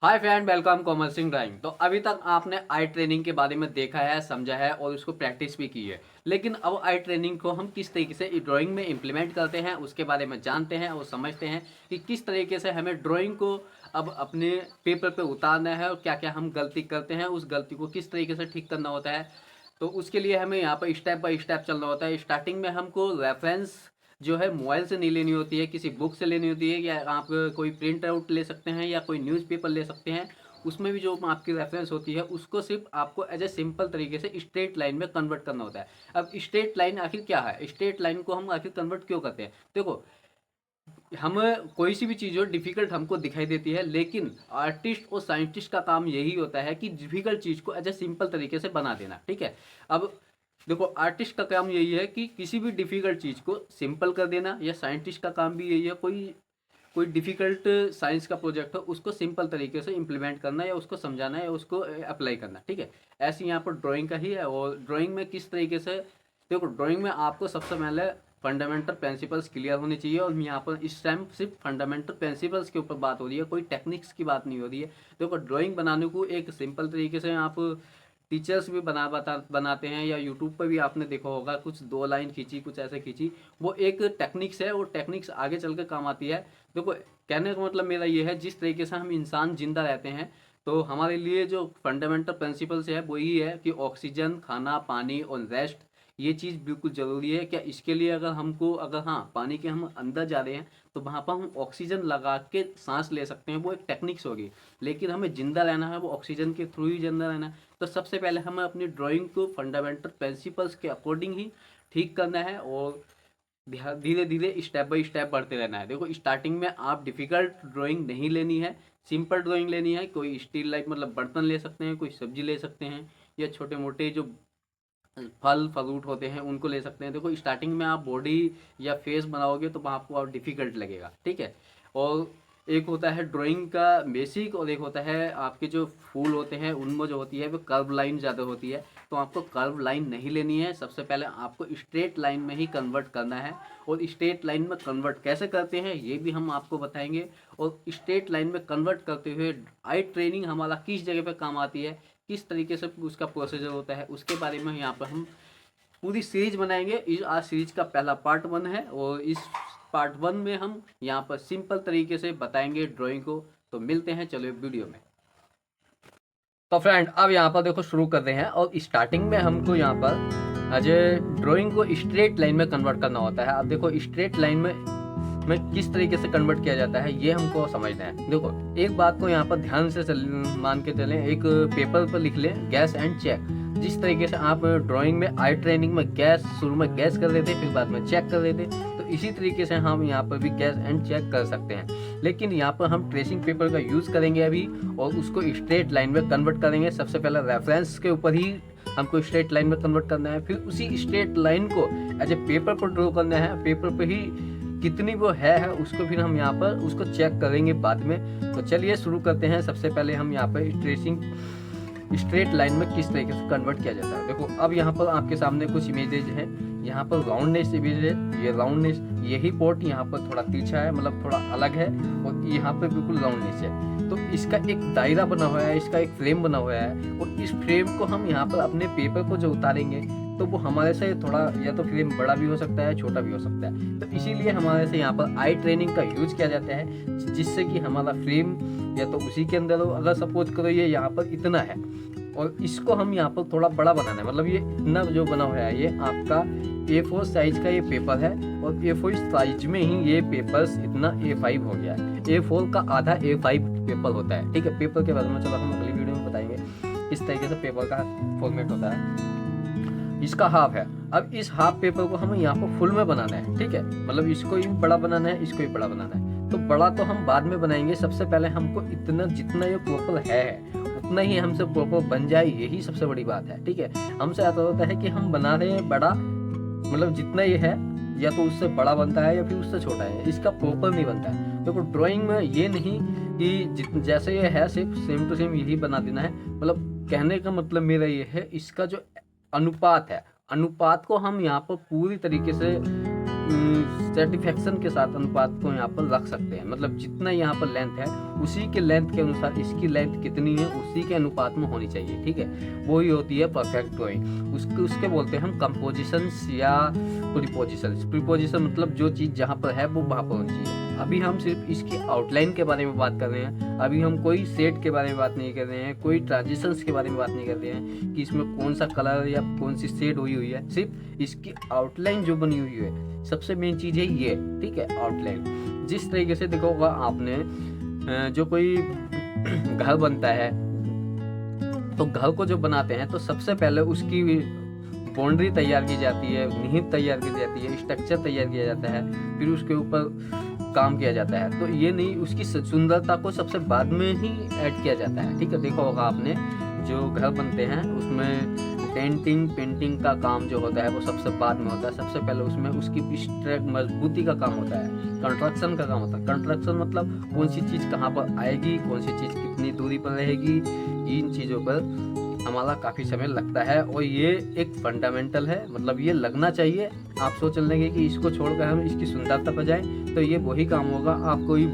हाय friend, welcome commerce in drawing. तो अभी तक आपने आई ट्रेनिंग के बारे में देखा है, समझा है और उसको प्रैक्टिस भी की है। लेकिन अब आई ट्रेनिंग को हम किस तरीके से ड्राइंग में इम्प्लीमेंट करते हैं उसके बारे में जानते हैं और समझते हैं कि किस तरीके से हमें ड्राइंग को अब अपने पेपर पे उतारना है और क्या क्या हम गलती करते हैं, उस गलती को किस तरीके से ठीक करना होता है। तो उसके लिए हमें यहाँ पर स्टेप बाय स्टेप चलना होता है। स्टार्टिंग में हमको रेफरेंस जो है मोबाइल से नहीं लेनी होती है, किसी बुक से लेनी होती है, या आप कोई प्रिंट आउट ले सकते हैं या कोई न्यूज़पेपर ले सकते हैं। उसमें भी जो आपकी रेफरेंस होती है उसको सिर्फ आपको एज ए सिंपल तरीके से स्ट्रेट लाइन में कन्वर्ट करना होता है। अब स्ट्रेट लाइन आखिर क्या है, स्ट्रेट लाइन को हम आखिर कन्वर्ट क्यों करते हैं? देखो, हम कोई सी भी चीज़ हो डिफ़िकल्ट हमको दिखाई देती है, लेकिन आर्टिस्ट और साइंटिस्ट का काम यही होता है कि डिफ़िकल्ट चीज़ को एज ए सिंपल तरीके से बना देना। ठीक है। अब देखो, आर्टिस्ट का काम यही है कि किसी भी डिफ़िकल्ट चीज़ को सिंपल कर देना, या साइंटिस्ट का काम भी यही है कोई कोई डिफ़िकल्ट साइंस का प्रोजेक्ट हो उसको सिंपल तरीके से इम्प्लीमेंट करना, या उसको समझाना, या उसको अप्लाई करना। ठीक है। ऐसे यहाँ पर ड्राइंग का ही है। और ड्राइंग में किस तरीके से, देखो, ड्राइंग में आपको सबसे पहले फंडामेंटल प्रिंसिपल्स क्लियर होनी चाहिए। और यहाँ पर इस टाइम सिर्फ फंडामेंटल प्रिंसिपल्स के ऊपर बात हो रही है, कोई टेक्निक्स की बात नहीं हो रही है। देखो, ड्राइंग बनाने को एक सिंपल तरीके से आप टीचर्स भी बनाते हैं, या यूट्यूब पर भी आपने देखा होगा, कुछ दो लाइन खींची, कुछ ऐसे खींची, वो एक टेक्निक्स है। वो टेक्निक्स आगे चल के काम आती है। देखो, कहने का मतलब मेरा ये है, जिस तरीके से हम इंसान जिंदा रहते हैं, तो हमारे लिए जो फंडामेंटल प्रिंसिपल्स है वो यही है कि ऑक्सीजन, खाना, पानी और रेस्ट, ये चीज़ बिल्कुल ज़रूरी है। क्या इसके लिए अगर हमको, अगर हाँ पानी के हम अंदर जा रहे हैं तो वहाँ पर हम ऑक्सीजन लगा के सांस ले सकते हैं, वो एक टेक्निक्स होगी। लेकिन हमें जिंदा रहना है, वो ऑक्सीजन के थ्रू ही जिंदा रहना है। तो सबसे पहले हमें अपनी ड्राइंग को फंडामेंटल प्रिंसिपल्स के अकॉर्डिंग ही ठीक करना है, और धीरे धीरे स्टेप बाय स्टेप बढ़ते रहना है। देखो, स्टार्टिंग में आप डिफ़िकल्ट ड्राइंग नहीं लेनी है, सिंपल ड्राइंग लेनी है। कोई स्टील लाइक मतलब बर्तन ले सकते हैं, कोई सब्जी ले सकते हैं, या छोटे मोटे जो फल फ्रूट होते हैं उनको ले सकते हैं। देखो, स्टार्टिंग में आप बॉडी या फेस बनाओगे तो वहाँ आपको और डिफ़िकल्ट लगेगा। ठीक है। और एक होता है ड्राइंग का बेसिक, और एक होता है आपके जो फूल होते हैं उनमें जो होती है वो कर्व लाइन ज़्यादा होती है। तो आपको कर्व लाइन नहीं लेनी है, सबसे पहले आपको स्ट्रेट लाइन में ही कन्वर्ट करना है। और स्ट्रेट लाइन में कन्वर्ट कैसे करते हैं ये भी हम आपको बताएंगे। और स्ट्रेट लाइन में कन्वर्ट करते हुए आई ट्रेनिंग हमारा किस जगह पे काम आती है, किस तरीके से उसका प्रोसीजर होता है, उसके बारे में यहाँ पर हम पूरी सीरीज बनाएंगे। इस आज सीरीज का पहला पार्ट 1 है, और इस पार्ट 1 में हम यहाँ पर सिंपल तरीके से बताएंगे ड्राइंग को। तो मिलते हैं, चलो वीडियो में। तो फ्रेंड, अब यहाँ पर देखो शुरू कर रहे हैं। और स्टार्टिंग में हमको यहाँ पर आज ड्राइंग को स्ट्रेट लाइन में कन्वर्ट करना होता है। अब देखो, स्ट्रेट लाइन में किस तरीके से कन्वर्ट किया जाता है ये हमको समझना है। देखो, एक बात को यहाँ पर ध्यान से मान के चलें, एक पेपर पर लिख लें गैस एंड चेक। जिस तरीके से आप ड्राइंग में आई ट्रेनिंग में गैस, शुरू में गैस कर देते, फिर बाद में चेक कर देते, तो इसी तरीके से हम यहाँ पर भी गैस एंड चेक कर सकते हैं। लेकिन यहाँ पर हम ट्रेसिंग पेपर का यूज़ करेंगे अभी, और उसको स्ट्रेट लाइन में कन्वर्ट करेंगे। सबसे पहले रेफरेंस के ऊपर ही हमको स्ट्रेट लाइन में कन्वर्ट करना है, फिर उसी स्ट्रेट लाइन को एज ए पेपर पर ड्रॉ करना है। पेपर पर ही कितनी वो है उसको फिर हम यहाँ पर उसको चेक करेंगे बाद में। तो चलिए शुरू करते हैं। सबसे पहले हम यहाँ पर ट्रेसिंग स्ट्रेट लाइन में किस तरीके से कन्वर्ट किया जाता है। देखो, अब यहाँ पर आपके सामने कुछ इमेजेज हैं। यहाँ पर राउंडनेस इमेज है, ये राउंडनेस, यही पोर्ट यहाँ पर थोड़ा तिरछा है, मतलब थोड़ा अलग है, और यहाँ पर बिल्कुल राउंडनेस है। तो इसका एक दायरा बना हुआ है, इसका एक फ्रेम बना हुआ है, और इस फ्रेम को हम यहाँ पर अपने पेपर को जो उतारेंगे तो वो हमारे से थोड़ा, या तो फ्रेम बड़ा भी हो सकता है, छोटा भी हो सकता है। तो इसीलिए हमारे से यहाँ पर आई ट्रेनिंग का यूज किया जाता है, जिससे कि हमारा फ्रेम या तो उसी के अंदर हो। अगर सपोज करो ये यहाँ पर इतना है, और इसको हम यहाँ पर थोड़ा बड़ा बनाना है, मतलब ये इतना जो बना हुआ है ये आपका A4 साइज का ये पेपर है, और A4 साइज में ही ये पेपर्स इतना A5 हो गया है। A4 का आधा A5 पेपर होता है। ठीक है। पेपर के बारे में चलो हम अगली वीडियो में बताएंगे। इस तरीके से पेपर का फॉर्मेट होता है। इसका हाफ है। अब इस हाफ पेपर को हमें यहाँ पर फुल में बनाना है। ठीक है। मतलब इसको ही बड़ा बनाना है, इसको ही बड़ा बनाना है। तो बड़ा तो हम बाद में बनाएंगे, सबसे पहले हमको इतना, जितना ये प्रॉपर है उतना ही हमसे प्रॉपर बन जाए, यही सबसे बड़ी बात है। ठीक है। हमसे ऐसा होता है कि हम बना रहे हैं बड़ा, मतलब जितना ये है या तो उससे बड़ा बनता है या फिर उससे छोटा है, इसका प्रॉपर नहीं बनता है। देखो, ड्राइंग में ये नहीं कि जैसे ये है सिर्फ सेम टू सेम यही बना देना है। मतलब कहने का मतलब मेरा ये है, इसका जो अनुपात है, अनुपात को हम यहाँ पर पूरी तरीके से सेटिस्फेक्शन के साथ अनुपात को यहाँ पर रख सकते हैं। मतलब जितना यहाँ पर लेंथ है उसी के लेंथ के अनुसार इसकी लेंथ कितनी है उसी के अनुपात में होनी चाहिए, ठीक है। वही होती है परफेक्ट ड्राइंग। उसके बोलते हैं हम कंपोजिशंस या प्रीपोजिशंस। प्रीपोजिशन मतलब जो चीज़ जहाँ पर है वो वहाँ पर होनी चाहिए। अभी हम सिर्फ इसकी आउटलाइन के बारे में बात कर रहे हैं, अभी हम कोई सेट के बारे में बात नहीं कर रहे हैं, कोई ट्रांजिशंस के बारे में बात नहीं कर रहे हैं कि इसमें कौन सा कलर या कौन सी शेड हुई है। सिर्फ इसकी आउटलाइन जो बनी हुई है, सबसे मेन चीज़ है ये, ठीक है, आउटलाइन। जिस तरीके से देखो होगा आपने, जो कोई घर बनता है तो घर को जो बनाते हैं तो सबसे पहले उसकी बाउंड्री तैयार की जाती है, नींव तैयार की जाती है, स्ट्रक्चर तैयार किया जाता है, फिर उसके ऊपर काम किया जाता है। तो ये नहीं, उसकी सुंदरता को सबसे बाद में ही ऐड किया जाता है, ठीक है। देखा होगा आपने जो घर बनते हैं उसमें पेंटिंग का काम जो होता है वो सबसे बाद में होता है। सबसे पहले उसमें उसकी मजबूती का काम होता है, कंस्ट्रक्शन का काम होता है। कंस्ट्रक्शन मतलब कौन सी चीज़ कहाँ पर आएगी, कौन सी चीज़ कितनी दूरी पर रहेगी, इन चीज़ों पर हमारा काफ़ी समय लगता है और ये एक फंडामेंटल है, मतलब ये लगना चाहिए। आप सोच लेंगे कि इसको छोड़कर हम इसकी सुंदरता पर जाएं तो ये वही काम होगा। आप कोई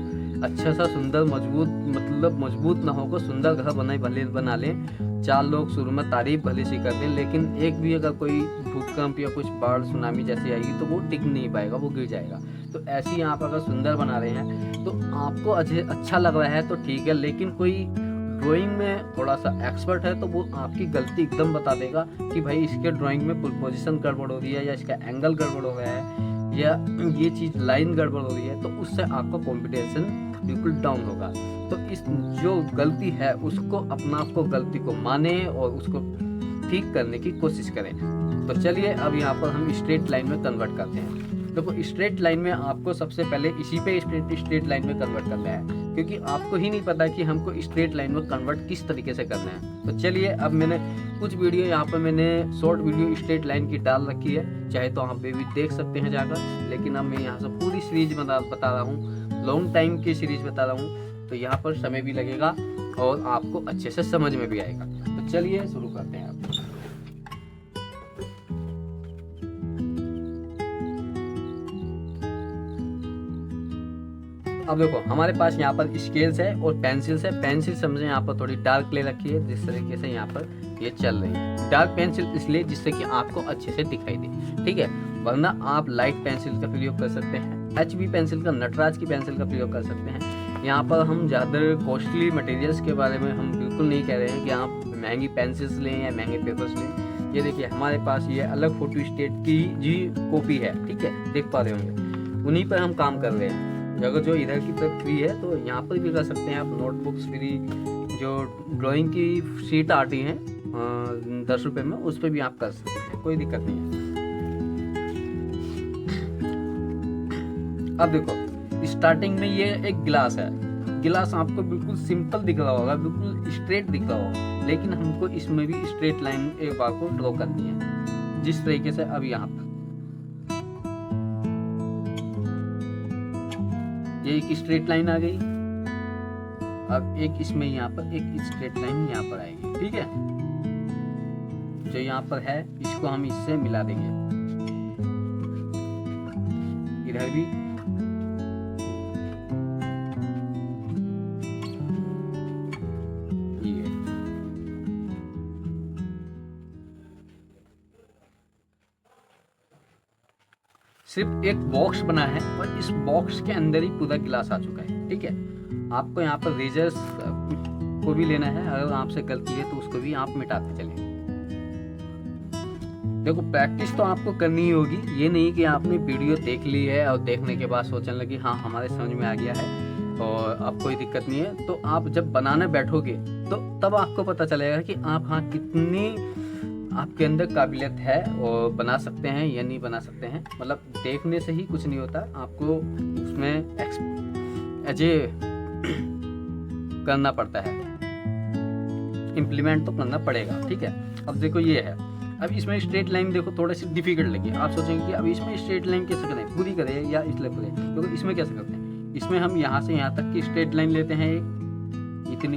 अच्छा सा सुंदर मजबूत ना होगा सुंदर घर बना लें, 4 लोग शुरू में तारीफ भले सी कर दें, लेकिन एक भी अगर कोई भूकंप या कुछ बाढ़ सुनामी जैसी आएगी तो वो टिक नहीं पाएगा, वो गिर जाएगा। तो ऐसे ही आप अगर सुंदर बना रहे हैं तो आपको अच्छा लग रहा है तो ठीक है, लेकिन कोई ड्राइंग में थोड़ा सा एक्सपर्ट है तो वो आपकी गलती एकदम बता देगा कि भाई इसके ड्राइंग में पोजीशन गड़बड़ हो रही है या इसका एंगल गड़बड़ हो गया है या ये चीज़ लाइन गड़बड़ हो रही है, तो उससे आपका कॉम्पिटिशन बिल्कुल डाउन होगा। तो इस जो गलती है उसको अपना आपको गलती को माने और उसको ठीक करने की कोशिश करें। तो चलिए अब यहाँ पर हम स्ट्रेट लाइन में कन्वर्ट करते हैं। देखो स्ट्रेट लाइन में आपको सबसे पहले इसी पे स्ट्रेट लाइन में कन्वर्ट करना है, क्योंकि आपको ही नहीं पता कि हमको स्ट्रेट लाइन में कन्वर्ट किस तरीके से करना है। तो चलिए अब मैंने कुछ वीडियो यहाँ पर मैंने शॉर्ट वीडियो स्ट्रेट लाइन की डाल रखी है, चाहे तो आप भी देख सकते हैं जाकर। लेकिन अब मैं यहाँ से पूरी सीरीज बता रहा हूँ, लॉन्ग टाइम की सीरीज बता रहा हूँ, तो यहाँ पर समय भी लगेगा और आपको अच्छे से समझ में भी आएगा। तो चलिए शुरू करते हैं। अब देखो हमारे पास यहाँ पर स्केल्स है और पेंसिल्स है। पेंसिल समझे यहाँ पर थोड़ी डार्क ले रखी है, जिस तरीके से यहाँ पर ये चल रही है। डार्क पेंसिल इसलिए जिससे कि आपको अच्छे से दिखाई दे, ठीक है, वरना आप लाइट पेंसिल का प्रयोग कर सकते हैं, HB पेंसिल का, नटराज की पेंसिल का प्रयोग कर सकते हैं। यहाँ पर हम ज़्यादा कॉस्टली मटेरियल्स के बारे में हम बिल्कुल नहीं कह रहे हैं कि आप महंगी पेंसिल्स लें या महंगे पेपर्स लें। ये देखिए हमारे पास ये अलग फोटो स्टेट की जी कॉपी है, ठीक है, देख पा रहे होंगे, उन्हीं पर हम काम कर रहे हैं। अगर जो इधर की तरफ फ्री है तो यहाँ पर भी कर सकते हैं आप। नोटबुक्स फ्री, जो ड्राइंग की शीट आती हैं 10 रुपये में, उस पर भी आप कर सकते हैं, कोई दिक्कत नहीं है। अब देखो स्टार्टिंग में ये एक गिलास है। गिलास आपको बिल्कुल सिंपल दिख रहा होगा, बिल्कुल स्ट्रेट दिख रहा होगा, लेकिन हमको इसमें भी स्ट्रेट लाइन एक बार को ड्रॉ करनी है, जिस तरीके से अब यहाँ पर ये एक स्ट्रेट लाइन आ गई। अब एक इसमें यहाँ पर एक स्ट्रेट लाइन यहाँ पर आएगी, ठीक है। जो यहाँ पर है इसको हम इससे मिला देंगे, इधर भी ये सिर्फ एक बॉक्स बना है और इस बॉक्स के अंदर ही पूरा गिलास आ चुका है, ठीक है। आपको यहाँ पर रेजर्स को भी लेना है, अगर आपसे गलती है तो उसको भी आप मिटाते चलें। देखो प्रैक्टिस तो आपको करनी ही होगी, ये नहीं कि आपने वीडियो देख ली है और देखने के बाद सोचने लगी हाँ हमारे समझ में आ गया है और अब कोई दिक्कत नहीं है। तो आप जब बनाने बैठोगे तो तब आपको पता चलेगा कि आप हाँ कितनी आपके अंदर काबिलियत है और बना सकते हैं या नहीं बना सकते हैं। मतलब देखने से ही कुछ नहीं होता, आपको उसमें करना पड़ता है, इम्प्लीमेंट तो करना पड़ेगा, ठीक है। अब देखो ये है, अब इसमें स्ट्रेट लाइन देखो थोड़ी सी डिफिकल्ट लगी। आप सोचेंगे कि अब इसमें स्ट्रेट लाइन कैसे करें, पूरी करें या इसलिए करें, तो इसमें कैसे करते हैं। इसमें हम यहाँ से यहाँ तक की स्ट्रेट लाइन लेते हैं, इतनी,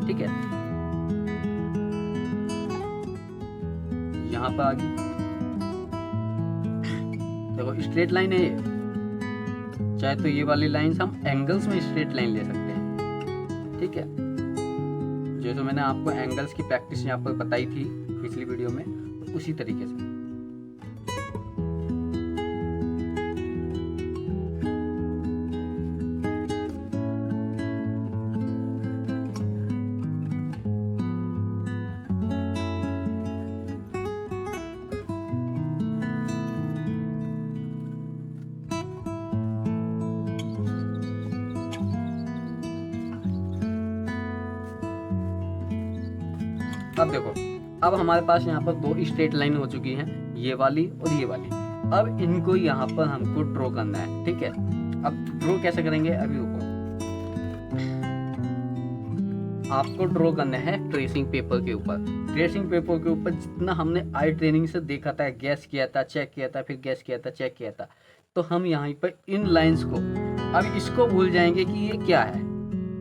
ठीक है, यहाँ पर आ गई। देखो स्ट्रेट लाइन है ये, चाहे तो ये वाली लाइंस हम एंगल्स में स्ट्रेट लाइन ले सकते हैं, ठीक है। जैसे मैंने आपको एंगल्स की प्रैक्टिस यहाँ पर बताई थी पिछली वीडियो में, उसी तरीके से। अब देखो, अब हमारे पास यहाँ पर दो स्ट्रेट लाइन हो चुकी हैं, ये वाली और ये वाली। अब इनको यहाँ पर हमको ड्रॉ करना है, ठीक है। अब ड्रॉ कैसे करेंगे, अभी रुको। आपको ड्रॉ करना है ट्रेसिंग पेपर के ऊपर। ट्रेसिंग पेपर के ऊपर जितना हमने आई ट्रेनिंग से देखा था, गैस किया था, चेक किया था, फिर गैस किया था, चेक किया था, तो हम यहाँ पर इन लाइंस को, अब इसको भूल जाएंगे कि ये क्या है,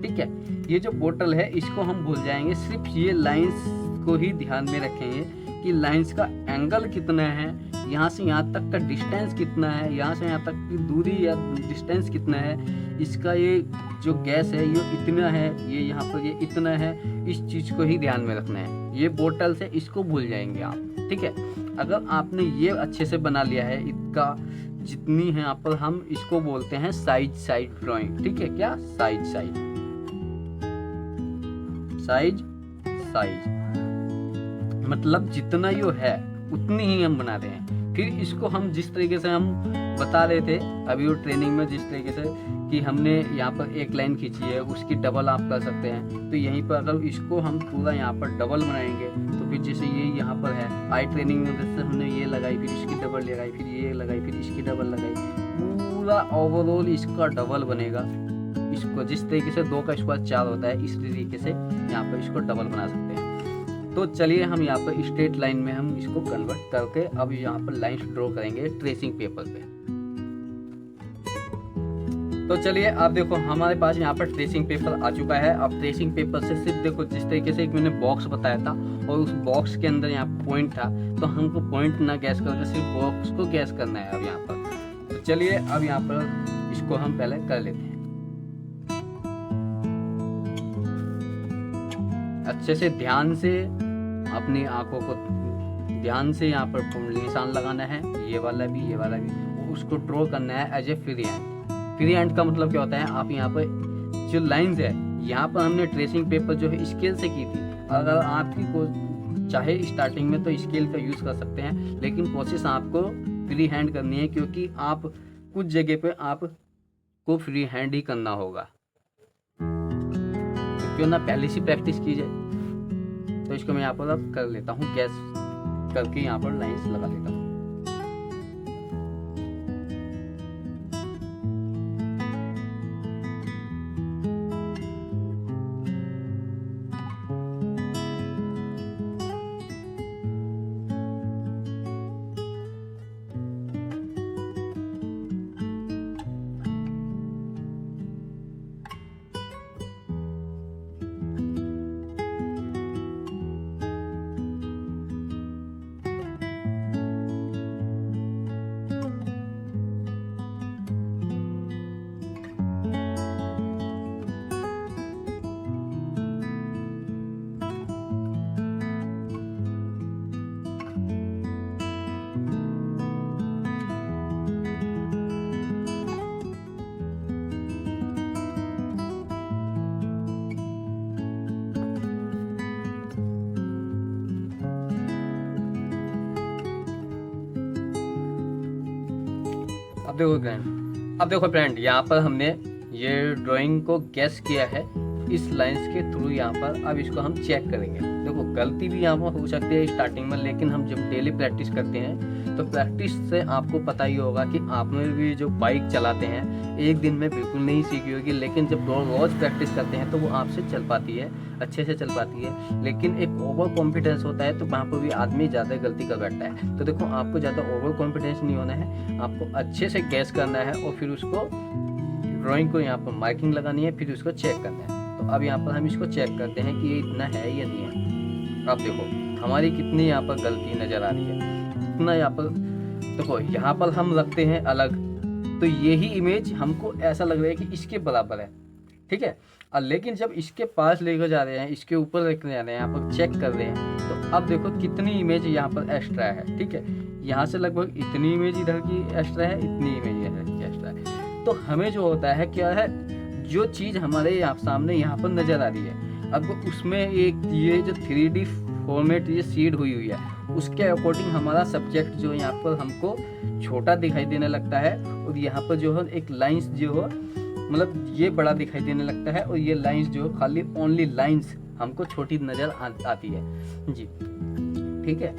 ठीक है। ये जो बोतल है इसको हम भूल जाएंगे, सिर्फ ये लाइंस को ही ध्यान में रखेंगे कि लाइंस का एंगल कितना है, यहाँ से यहाँ तक का डिस्टेंस कितना है, यहाँ से यहाँ तक की दूरी या डिस्टेंस कितना है, इसका ये जो गैस है ये इतना है, ये यहाँ पर ये इतना है, इस चीज़ को ही ध्यान में रखना है। ये बोतल से इसको भूल जाएंगे आप, ठीक है। अगर आपने ये अच्छे से बना लिया है, इसका जितनी है यहाँ पर हम इसको बोलते हैं साइज साइड ड्राइंग, ठीक है। क्या साइज साइज साइज साइज मतलब जितना यो है उतनी ही हम बना रहे हैं। फिर इसको हम जिस तरीके से हम बता रहे थे अभी वो ट्रेनिंग में, जिस तरीके से कि हमने यहाँ पर एक लाइन खींची है, उसकी डबल आप कर सकते हैं। तो यहीं पर अगर इसको हम पूरा यहाँ पर डबल बनाएंगे तो फिर जैसे ये यहाँ पर है आई ट्रेनिंग में, जैसे हमने ये लगाई, फिर इसकी डबल लगाई, फिर ये लगाई, फिर इसकी डबल लगाई, पूरा ओवरऑल इसका डबल बनेगा। इसको जिस तरीके से 2 का स्क्वायर 4 होता है, इस तरीके से यहाँ पर इसको डबल बना सकते हैं। तो चलिए हम यहाँ पर स्ट्रेट लाइन में हम इसको कन्वर्ट करके अब यहाँ पर लाइंस ड्रॉ करेंगे ट्रेसिंग पेपर पे। तो चलिए आप देखो हमारे पास यहाँ पर ट्रेसिंग पेपर आ चुका है। अब ट्रेसिंग पेपर से सिर्फ देखो जिस तरीके से एक मैंने बॉक्स बताया था और उस बॉक्स के अंदर यहाँ पॉइंट था, तो हमको पॉइंट ना गैस करके सिर्फ बॉक्स को गैस करना है अब यहाँ पर। तो चलिए अब यहाँ पर इसको हम पहले कर लेते हैं अच्छे से, ध्यान से अपनी आंखों को ध्यान से यहाँ पर निशान लगाना है, ये वाला भी, ये वाला भी, उसको ड्रॉ करना है as a free hand. Free hand का मतलब क्या होता है, आप यहाँ पर जो लाइंस है, यहाँ पर हमने ट्रेसिंग पेपर जो है स्केल से की थी। अगर आपकी को चाहे स्टार्टिंग में तो स्केल का यूज़ कर सकते हैं, लेकिन कोशिश आपको फ्री हैंड करनी है, क्योंकि आप कुछ जगह पे आपको फ्री हैंड ही करना होगा। तो क्यों ना पहले से प्रैक्टिस की जाए। तो इसको मैं यहाँ पर अब कर लेता हूँ, गैस करके यहाँ पर लाइंस लगा लेता हूँ। अब देखो फ्रेंड यहाँ पर हमने ये ड्राइंग को गैस किया है इस लाइंस के थ्रू यहाँ पर। अब इसको हम चेक करेंगे। देखो गलती भी यहाँ पर हो सकती है स्टार्टिंग में, लेकिन हम जब डेली प्रैक्टिस करते हैं तो प्रैक्टिस से आपको पता ही होगा कि आपने भी जो बाइक चलाते हैं एक दिन में बिल्कुल नहीं सीखी होगी, लेकिन जब रोज प्रैक्टिस करते हैं तो वो आपसे चल पाती है, अच्छे से चल पाती है। लेकिन एक ओवर कॉन्फिडेंस होता है तो वहाँ पर भी आदमी ज़्यादा गलती कर बैठता है। तो देखो आपको ज़्यादा ओवर कॉन्फिडेंस नहीं होना है, आपको अच्छे से गैस करना है और फिर उसको ड्राइंग को यहाँ पर मार्किंग लगानी है, फिर उसको चेक करना है। तो अब यहाँ पर हम इसको चेक करते हैं कि ये इतना है या नहीं है। अब देखो हमारी कितनी यहाँ पर गलती नज़र आ रही है, कितना यहाँ पर देखो यहाँ पर हम रखते हैं अलग, तो यही इमेज हमको ऐसा लग रहा है कि इसके बराबर है, ठीक है। और लेकिन जब इसके पास लेकर जा रहे हैं, इसके ऊपर लेकर जा रहे हैं, यहाँ पर चेक कर रहे हैं, तो अब देखो कितनी इमेज यहाँ पर एक्स्ट्रा है, ठीक है। यहाँ से लगभग इतनी इमेज इधर की एक्स्ट्रा है, इतनी इमेज इधर की एक्स्ट्रा है। तो हमें जो होता है क्या है, जो चीज़ हमारे यहाँ सामने यहाँ पर नज़र आ रही है, अब उसमें एक ये जो 3D फॉर्मेट ये सीड हुई है, उसके अकॉर्डिंग हमारा सब्जेक्ट जो यहाँ पर हमको छोटा दिखाई देने लगता है, और यहाँ पर जो है एक लाइंस जो हो, मतलब ये बड़ा दिखाई देने लगता है, और ये लाइंस जो खाली ओनली लाइंस हमको छोटी नज़र आती है जी, ठीक है।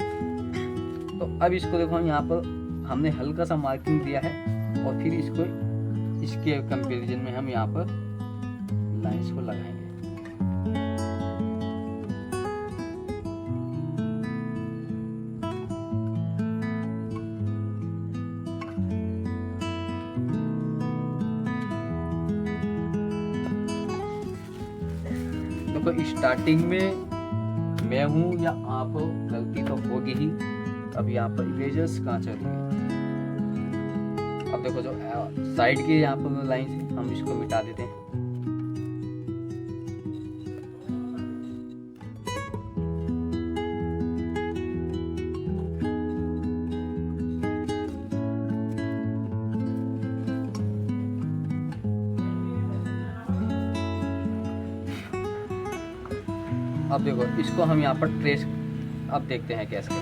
तो अब इसको देखो, हम यहाँ पर हमने हल्का सा मार्किंग दिया है, और फिर इसको इसके कंपैरिजन में हम यहाँ पर लाइंस को लगाएंगे। देखो स्टार्टिंग में मैं हूँ या आप हो, गलती तो होगी ही। अब यहाँ पर इरेजर्स कहाँ चल रही है, अब देखो जो साइड के यहाँ पर लाइन है, हम इसको मिटा देते हैं। अब देखो इसको हम यहाँ पर ट्रेस, अब देखते हैं कैसे।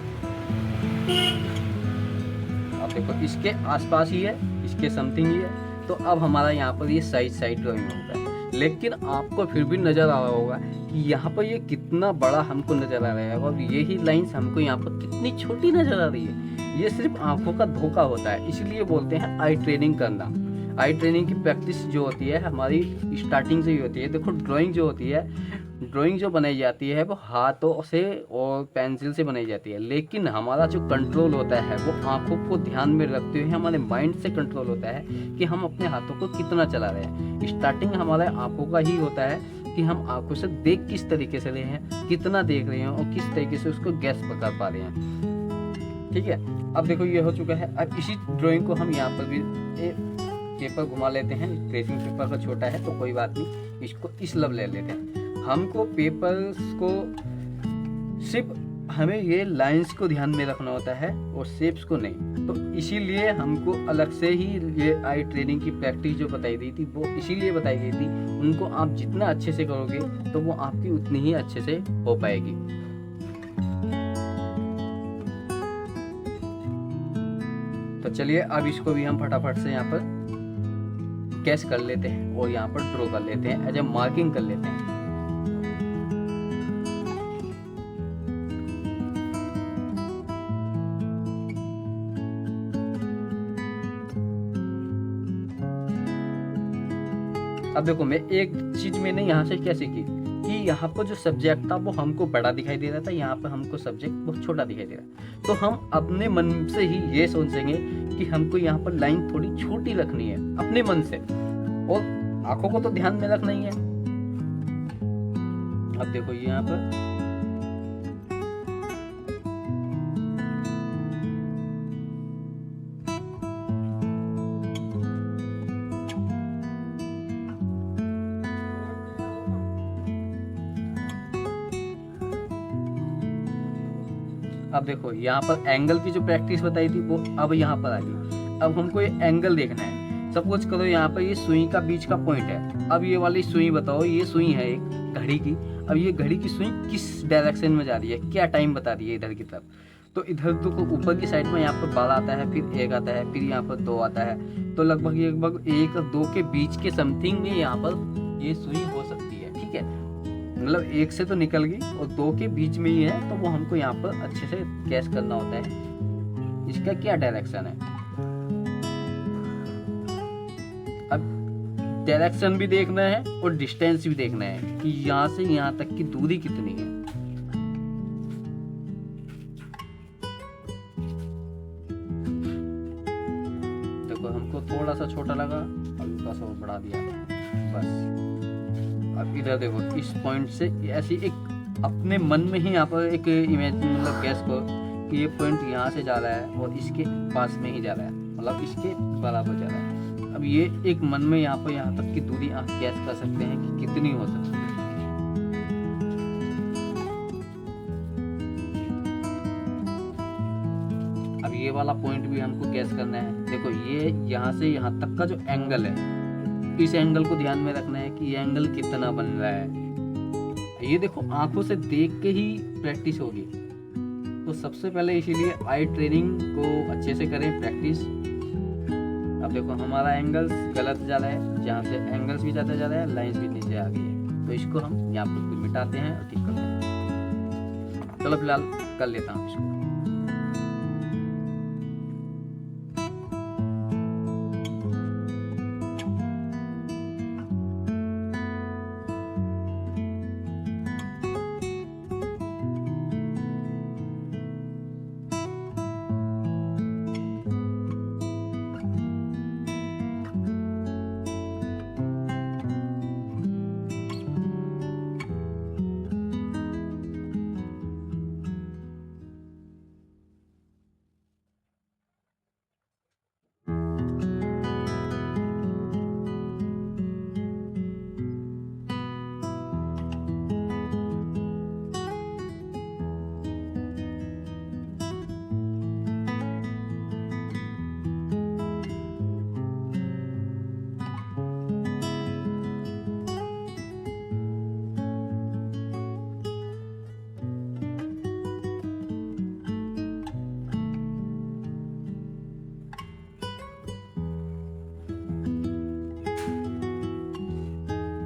अब देखो इसके आसपास ही है, इसके समथिंग ही है, तो अब हमारा यहाँ पर ये साइड ड्राइंग होता है। लेकिन आपको फिर भी नज़र आ रहा होगा कि यहाँ पर ये कितना बड़ा हमको नज़र आ रहा है, और यही लाइंस हमको यहाँ पर कितनी छोटी नज़र आ रही है। ये सिर्फ आंखों का धोखा होता है, इसलिए बोलते हैं आई ट्रेनिंग करना। आई ट्रेनिंग की प्रैक्टिस जो होती है हमारी स्टार्टिंग से ही होती है। देखो ड्राइंग जो होती है, ड्राइंग जो बनाई जाती है वो हाथों से और पेंसिल से बनाई जाती है, लेकिन हमारा जो कंट्रोल होता है वो आंखों को ध्यान में रखते हुए हमारे माइंड से कंट्रोल होता है कि हम अपने हाथों को कितना चला रहे हैं। स्टार्टिंग हमारे आंखों का ही होता है कि हम आंखों से देख किस तरीके से रहे हैं, कितना देख रहे हैं, और किस तरीके से उसको गैस कर पा रहे हैं, ठीक है। अब देखो ये हो चुका है। अब इसी ड्राइंग को हम यहाँ पर भी पेपर घुमा लेते हैं। ट्रेसिंग पेपर का छोटा है तो कोई बात नहीं, इसको इस लब ले लेते हैं। हमको पेपर्स को सिर्फ हमें ये लाइंस को ध्यान में रखना होता है और शेप्स को नहीं, तो इसीलिए हमको अलग से ही ये आई ट्रेनिंग की प्रैक्टिस जो बताई गई थी वो इसीलिए बताई गई थी। उनको आप जितना अच्छे से करोगे तो वो आपकी उतनी ही अच्छे से हो पाएगी। तो चलिए अब इसको भी हम फटाफट से यहाँ पर कैच कर लेते हैं और यहाँ पर ड्रॉ कर लेते हैं, एज ए मार्किंग कर लेते हैं। अब देखो मैं एक चीज मैंने यहाँ से क्या सीखी कि यहाँ पर जो सब्जेक्ट था वो हमको बड़ा दिखाई दे रहा था, यहाँ पर हमको सब्जेक्ट बहुत छोटा दिखाई दे रहा है। तो हम अपने मन से ही ये सोचेंगे कि हमको यहाँ पर लाइन थोड़ी छोटी रखनी है अपने मन से, और आंखों को तो ध्यान में रखना ही है। अब देखो यहाँ पर अब देखो यहाँ पर एंगल की जो प्रैक्टिस बताई थी वो अब यहाँ पर आ गई। अब हमको ये एंगल देखना है। सपोज करो यहाँ पर ये सुई का बीच का पॉइंट है। अब ये वाली सुई बताओ, ये सुई है एक घड़ी की। अब ये घड़ी की सुई किस डायरेक्शन में जा रही है, क्या टाइम बता रही है इधर की तरफ। तो इधर तो ऊपर की साइड में यहाँ पर 12 आता है, फिर 1 आता है, फिर यहाँ पर 2 आता है। तो लगभग 1 और 2 के बीच के समथिंग में यहाँ पर ये सुई हो सकती है, ठीक है। मतलब 1 से तो निकल गई और 2 के बीच में ही है, तो वो हमको यहाँ पर अच्छे से कैच करना होता है इसका क्या डायरेक्शन है। अब डायरेक्शन भी देखना है और डिस्टेंस भी देखना है कि यहाँ से यहाँ तक की दूरी कितनी है। देखो हमको थोड़ा सा छोटा लगा, हल्का सा बढ़ा दिया बस। अब इधर देखो इस पॉइंट से ऐसी एक अपने मन में ही यहाँ पर एक इमेज मतलब गैस को कि ये पॉइंट यहाँ से जा रहा है और इसके पास में ही जा रहा है, मतलब इसके बराबर जा रहा है। अब ये एक मन में यहाँ तक की दूरी आप गैस कर सकते हैं कि कितनी हो सकती है। अब ये वाला पॉइंट भी हमको गैस करना है। देखो ये यहाँ से यहाँ तक का जो एंगल है, इस एंगल को ध्यान में रखना है कि ये एंगल कितना बन रहा है। ये देखो आंखों से देख के ही प्रैक्टिस होगी। तो सबसे पहले इसीलिए आई ट्रेनिंग को अच्छे से करें प्रैक्टिस। अब देखो हमारा एंगल्स गलत जा रहा है, जहाँ से एंगल्स भी ज़्यादा जा रहा है, लाइंस भी नीचे आ गई है। तो इसको हम यहाँ पर मिटाते हैं और ठीक करते हैं। चलो फिलहाल कर लेता हूँ इसको।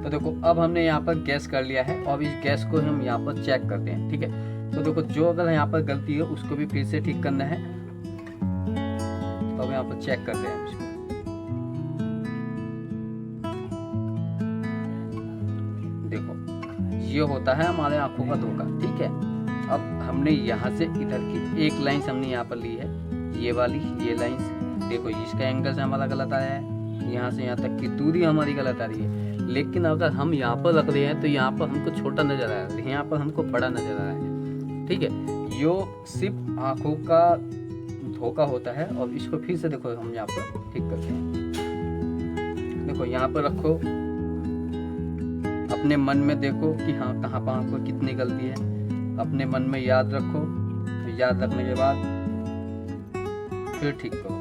तो देखो अब हमने यहाँ पर गैस कर लिया है और इस गैस को हम यहाँ पर चेक करते हैं, ठीक है। तो देखो जो अगर यहाँ पर गलती है उसको भी फिर से ठीक करना है। तो अब यहाँ पर चेक करते हैं इसको। देखो ये होता है हमारे आंखों का धोखा, ठीक है। अब हमने यहाँ से इधर की एक लाइन हमने यहाँ पर ली है, ये वाली ये लाइन। देखो इसका एंगल से हमारा गलत आया है, यहाँ से यहाँ तक की दूरी हमारी गलत आ रही है। लेकिन अगर हम यहाँ पर रख रहे हैं तो यहाँ पर हमको छोटा नजर आ रहा है, यहाँ पर हमको बड़ा नजर आ रहा है, ठीक है। यो सिर्फ आंखों का धोखा होता है। और इसको फिर से देखो हम यहाँ पर ठीक करते हैं। देखो यहाँ पर रखो, अपने मन में देखो कि हाँ कहाँ पर आपको कितनी गलती है, अपने मन में याद रखो। याद रखने के बाद फिर ठीक करो।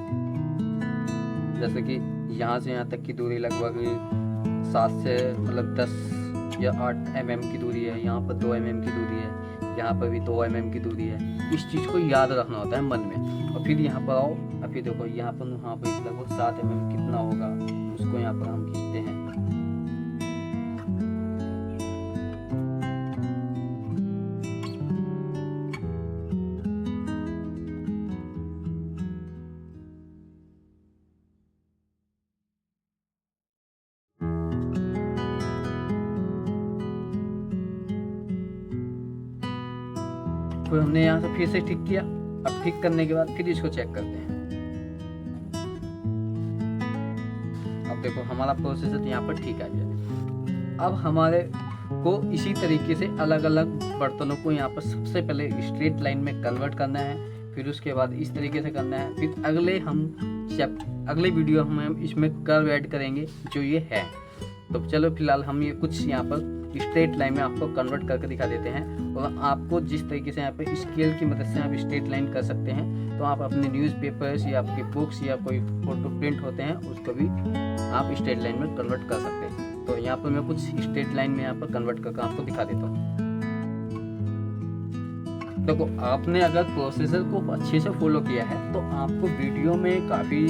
जैसे कि यहाँ से यहाँ तक की दूरी लगभग 7 से मतलब 10 या 8 mm की दूरी है, यहाँ पर 2 mm की दूरी है, यहाँ पर भी 2 mm की दूरी है। इस चीज़ को याद रखना होता है मन में। और फिर यहाँ पर आओ, अभी देखो यहाँ पर लगभग 7 mm कितना होगा, उसको यहाँ पर हम खींचते हैं। फिर हमने यहाँ से फिर से ठीक किया। अब ठीक करने के बाद फिर इसको चेक करते हैं। अब देखो हमारा प्रोसेस तो यहाँ पर ठीक आ गया। अब हमारे को इसी तरीके से अलग अलग बर्तनों को यहाँ पर सबसे पहले स्ट्रेट लाइन में कन्वर्ट करना है, फिर उसके बाद इस तरीके से करना है। फिर अगले वीडियो हम इसमें कर्व ऐड करेंगे जो ये है। तो चलो फिलहाल हम ये कुछ यहाँ पर स्ट्रेट लाइन में आपको कन्वर्ट करके दिखा देते हैं। और आपको जिस तरीके से यहाँ पे स्केल की मदद से आप स्ट्रेट लाइन कर सकते हैं, तो आप अपने न्यूज़पेपर्स या आपके बुक्स या कोई फोटो प्रिंट होते हैं उसको भी आप स्ट्रेट लाइन में कन्वर्ट कर सकते हैं। तो यहाँ पर मैं कुछ स्ट्रेट लाइन में यहाँ पर कन्वर्ट करके आपको दिखा देता हूँ। देखो आपने अगर प्रोसेसर को अच्छे से फॉलो किया है तो आपको वीडियो में काफ़ी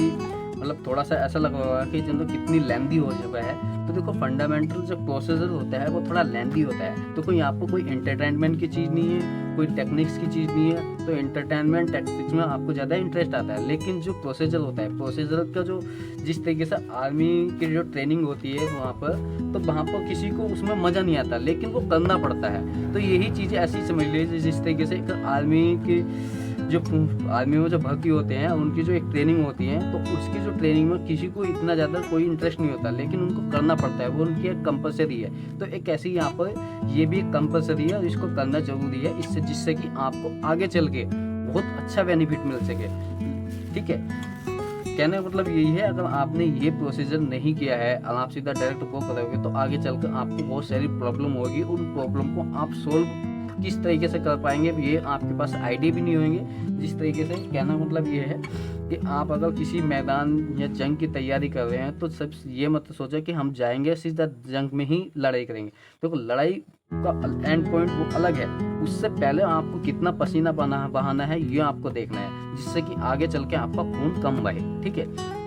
मतलब थोड़ा सा ऐसा लग रहा है कि चलो कितनी लेंथी हो चुका है। तो देखो फंडामेंटल जो प्रोसेसर होता है वो थोड़ा लेंथी होता है। तो कोई यहाँ पर कोई एंटरटेनमेंट की चीज़ नहीं है, कोई टेक्निक्स की चीज़ नहीं है। तो एंटरटेनमेंट टेक्निक्स में आपको ज़्यादा इंटरेस्ट आता है। लेकिन जो प्रोसेसर होता है, प्रोसेसर का जो जिस तरीके से आर्मी की जो ट्रेनिंग होती है वहाँ पर, तो वहाँ पर किसी को उसमें मज़ा नहीं आता, लेकिन वो करना पड़ता है। तो यही चीज़ें ऐसी समझ लीजिए जिस तरीके से आर्मी में जो भर्ती होते हैं उनकी जो एक ट्रेनिंग होती है, तो उसकी जो ट्रेनिंग में किसी को इतना ज़्यादा कोई इंटरेस्ट नहीं होता, लेकिन उनको करना पड़ता है, वो उनकी एक कंपलसरी है। तो एक ऐसी यहाँ पर ये भी एक कंपलसरी है और इसको करना जरूरी है, जिससे कि आपको आगे चल के बहुत अच्छा बेनिफिट मिल सके। ठीक है, कहने का मतलब यही है, अगर आपने ये प्रोसीजर नहीं किया है और आप सीधा डायरेक्ट वो करोगे तो आगे चलकर आपको बहुत सारी प्रॉब्लम होगी। उन प्रॉब्लम को आप सोल्व किस तरीके से कर पाएंगे ये आपके पास आइडिया भी नहीं होंगे। जिस तरीके से, कहना मतलब ये है कि आप अगर किसी मैदान या जंग की तैयारी कर रहे हैं तो सब ये मत सोचो कि हम जाएंगे सीधा जंग में ही लड़ाई करेंगे। देखो लड़ाई का एंड पॉइंट वो अलग है, उससे पहले आपको कितना पसीना बहाना है ये आपको देखना है, जिससे कि आगे चल के आपका खून कम बहे। ठीक है,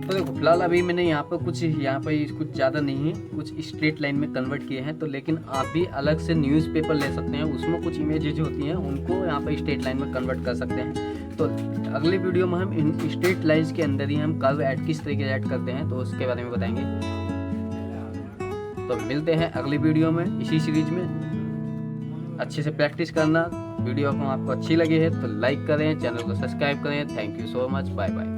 तो देखो फिलहाल अभी मैंने यहाँ पर कुछ ज़्यादा नहीं है, कुछ स्ट्रेट लाइन में कन्वर्ट किए हैं। तो लेकिन आप भी अलग से न्यूज़पेपर ले सकते हैं, उसमें कुछ इमेजेज होती हैं उनको यहाँ पर स्ट्रेट लाइन में कन्वर्ट कर सकते हैं। तो अगली वीडियो में हम इन स्ट्रेट लाइन्स के अंदर ही हम कर्व ऐड किस तरीके से ऐड करते हैं तो उसके बारे में बताएंगे। तो मिलते हैं अगली वीडियो में इसी सीरीज में। अच्छे से प्रैक्टिस करना। वीडियो को आपको अच्छी लगी है तो लाइक करें, चैनल को सब्सक्राइब करें। Thank you so much, bye bye.